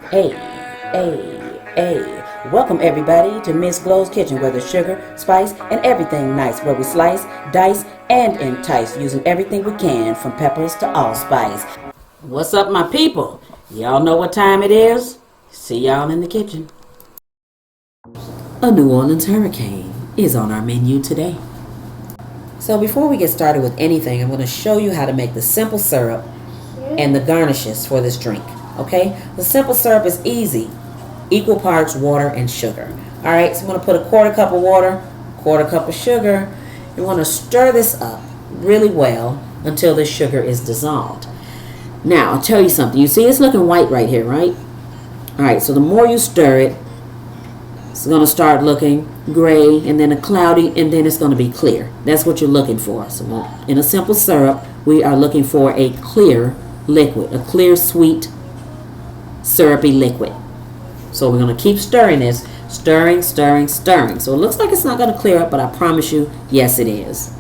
Hey, hey. Welcome everybody to Miss Glow's Kitchen, where there's sugar, spice, and everything nice, where we slice, dice, and entice, using everything we can, from peppers to allspice. What's up, my people? Y'all know what time it is? See y'all in the kitchen. A New Orleans hurricane is on our menu today. So before we get started with anything, I'm going to show you how to make the simple syrup and the garnishes for this drink. Okay, the simple syrup is easy, equal parts water and sugar. All right, so I'm going to put a quarter cup of water, quarter cup of sugar. You want to stir this up really well until the sugar is dissolved. Now, I'll tell you something. You see it's looking white right here, right? All right, so the more you stir it, it's going to start looking gray and then a cloudy, and then it's going to be clear. That's what you're looking for. So in a simple syrup, we are looking for a clear liquid, a clear, sweet, syrupy liquid. So we're going to keep stirring this, stirring. So it looks like it's not going to clear up, but I promise you, yes it is.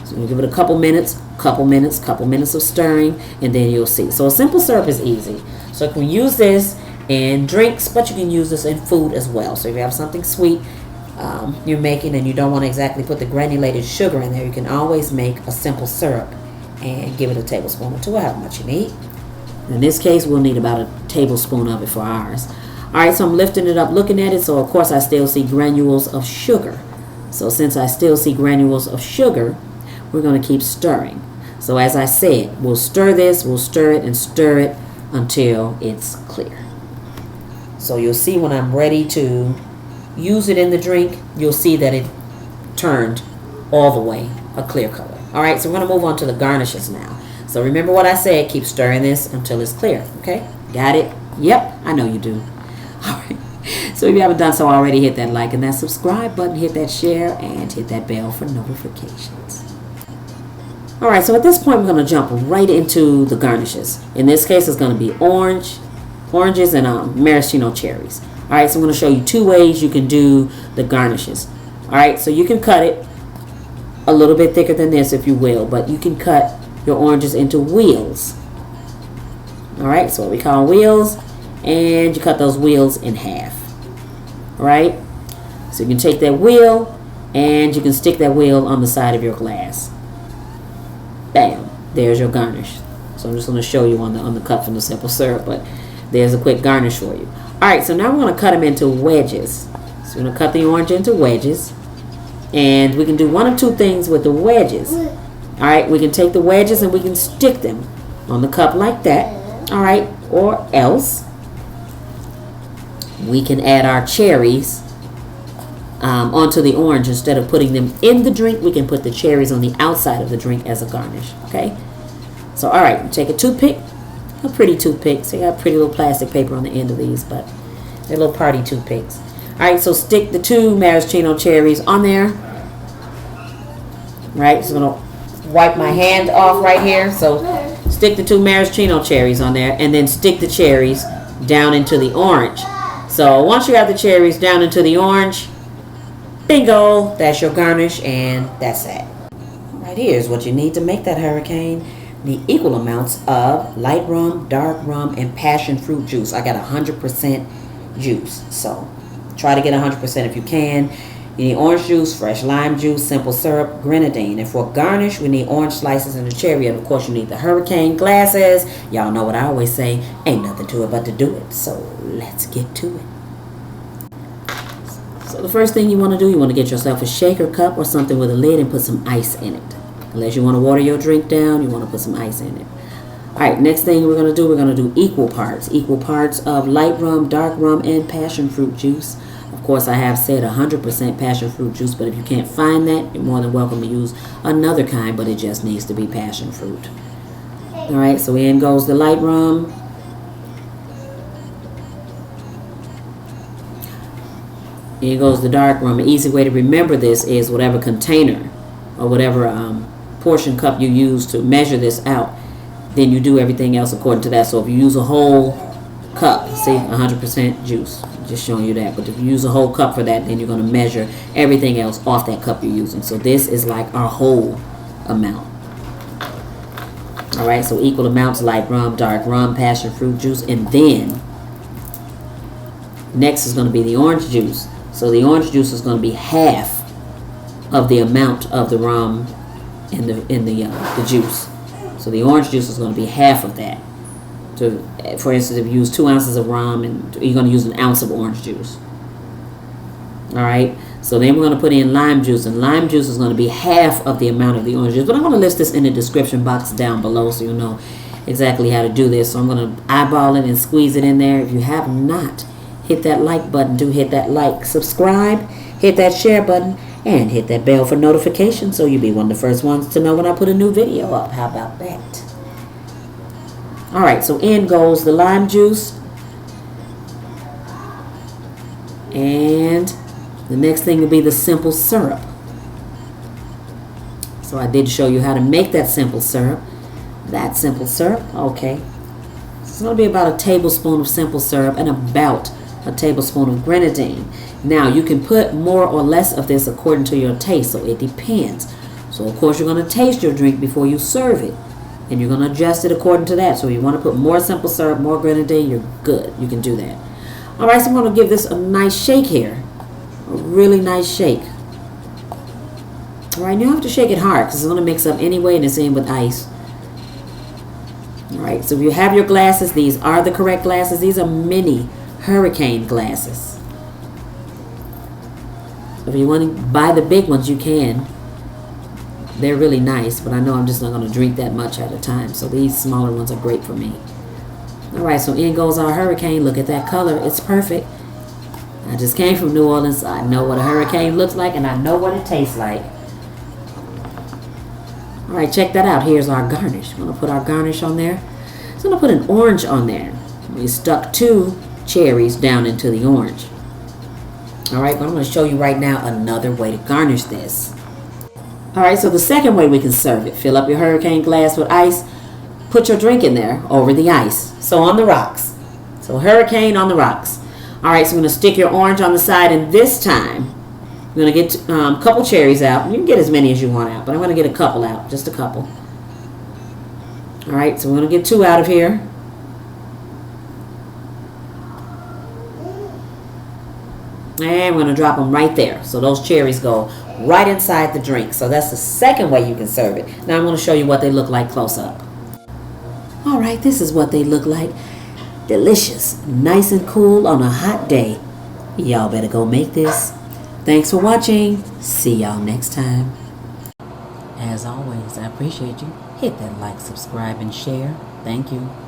So we'll give it a couple minutes of stirring, and then you'll see. So a simple syrup is easy. So you can use this in drinks, but you can use this in food as well. So if you have something sweet you're making and you don't want to exactly put the granulated sugar in there, you can always make a simple syrup and give it a tablespoon or two, or however much you need. In this case, we'll need about a tablespoon of it for ours. All right, so I'm lifting it up, looking at it. So, of course, I still see granules of sugar. So, since I still see granules of sugar, we're going to keep stirring. So, as I said, we'll stir this, we'll stir it and stir it until it's clear. So, you'll see when I'm ready to use it in the drink, you'll see that it turned all the way a clear color. All right, so we're going to move on to the garnishes now. So remember what I said, keep stirring this until it's clear, okay? Got it? Yep, I know you do. All right, so if you haven't done so already, hit that like and that subscribe button, hit that share, and hit that bell for notifications. All right, so at this point, we're going to jump right into the garnishes. In this case, it's going to be oranges and maraschino cherries. All right, so I'm going to show you two ways you can do the garnishes. All right, so you can cut it a little bit thicker than this if you will, but you can cut your oranges into wheels. All right, so what we call wheels, and you cut those wheels in half. All right, so you can take that wheel and you can stick that wheel on the side of your glass. Bam, there's your garnish. So I'm just going to show you on the cup from the simple syrup, but there's a quick garnish for you. All right, so now we're going to cut them into wedges. So we're going to cut the orange into wedges, and we can do one of two things with the wedges. All right, we can take the wedges and we can stick them on the cup like that. All right, or else we can add our cherries onto the orange. Instead of putting them in the drink, we can put the cherries on the outside of the drink as a garnish. Okay, so all right, take a toothpick, a pretty toothpick. So you got pretty little plastic paper on the end of these, but they're little party toothpicks. All right, so stick the two maraschino cherries on there. Right, so I'm gonna wipe my hand off right here. So stick the two maraschino cherries on there, and then stick the cherries down into the orange. So once you have the cherries down into the orange, bingo, that's your garnish, and that's it. Right, here's what you need to make that hurricane. The equal amounts of light rum, dark rum, and passion fruit juice. I got 100% juice, so try to get 100% if you can. You need orange juice, fresh lime juice, simple syrup, grenadine. And for garnish, we need orange slices and a cherry. And of course, you need the hurricane glasses. Y'all know what I always say, ain't nothing to it but to do it. So let's get to it. So the first thing you want to do, you want to get yourself a shaker cup or something with a lid and put some ice in it. Unless you want to water your drink down, you want to put some ice in it. All right, next thing we're going to do equal parts of light rum, dark rum, and passion fruit juice. Of course, I have said 100% passion fruit juice, but if you can't find that, you're more than welcome to use another kind, but it just needs to be passion fruit. All right, so in goes the light rum. In goes the dark rum. An easy way to remember this is whatever container or whatever portion cup you use to measure this out, then you do everything else according to that. So if you use a whole cup, see, 100% juice, just showing you that. But if you use a whole cup for that, then you're going to measure everything else off that cup you're using. So this is like our whole amount. All right, so equal amounts, light rum, dark rum, passion fruit juice, and then Next is going to be the orange juice. So the orange juice is going to be half of the amount of the rum in the juice. So the orange juice is going to be half of that. So, for instance, if you use 2 ounces of rum, and you're going to use 1 ounce of orange juice. All right. So then we're going to put in lime juice, and lime juice is going to be half of the amount of the orange juice. But I'm going to list this in the description box down below so you'll know exactly how to do this. So I'm going to eyeball it and squeeze it in there. If you have not hit that like button, do hit that like, subscribe, hit that share button, and hit that bell for notifications so you'll be one of the first ones to know when I put a new video up. How about that? All right, so in goes the lime juice. And the next thing will be the simple syrup. So I did show you how to make that simple syrup. That simple syrup, okay. So it's going to be about a tablespoon of simple syrup and about a tablespoon of grenadine. Now, you can put more or less of this according to your taste, so it depends. So, of course, you're going to taste your drink before you serve it, and you're going to adjust it according to that. So, if you want to put more simple syrup, more grenadine, you're good. You can do that. All right, so I'm going to give this a nice shake here, a really nice shake. All right, you don't have to shake it hard because it's going to mix up anyway, and it's in with ice. All right, so if you have your glasses, these are the correct glasses. These are mini hurricane glasses. If you want to buy the big ones, you can. They're really nice, but I know I'm just not going to drink that much at a time. So these smaller ones are great for me. All right, so in goes our hurricane. Look at that color. It's perfect. I just came from New Orleans. So I know what a hurricane looks like, and I know what it tastes like. All right, check that out. Here's our garnish. I'm going to put our garnish on there. So I'm going to put an orange on there. We stuck 2 cherries down into the orange. All right, but I'm going to show you right now another way to garnish this. All right, so the second way we can serve it, fill up your hurricane glass with ice, put your drink in there over the ice. So on the rocks. So hurricane on the rocks. All right, so I'm going to stick your orange on the side, and this time I'm going to get a couple cherries out. You can get as many as you want out, but I'm going to get a couple out, just a couple. All right, so we're going to get 2 out of here. And we're going to drop them right there. So those cherries go right inside the drink. So that's the second way you can serve it. Now I'm going to show you what they look like close up. All right, this is what they look like. Delicious, nice and cool on a hot day. Y'all better go make this. Thanks for watching. See y'all next time. As always, I appreciate you. Hit that like, subscribe, and share. Thank you.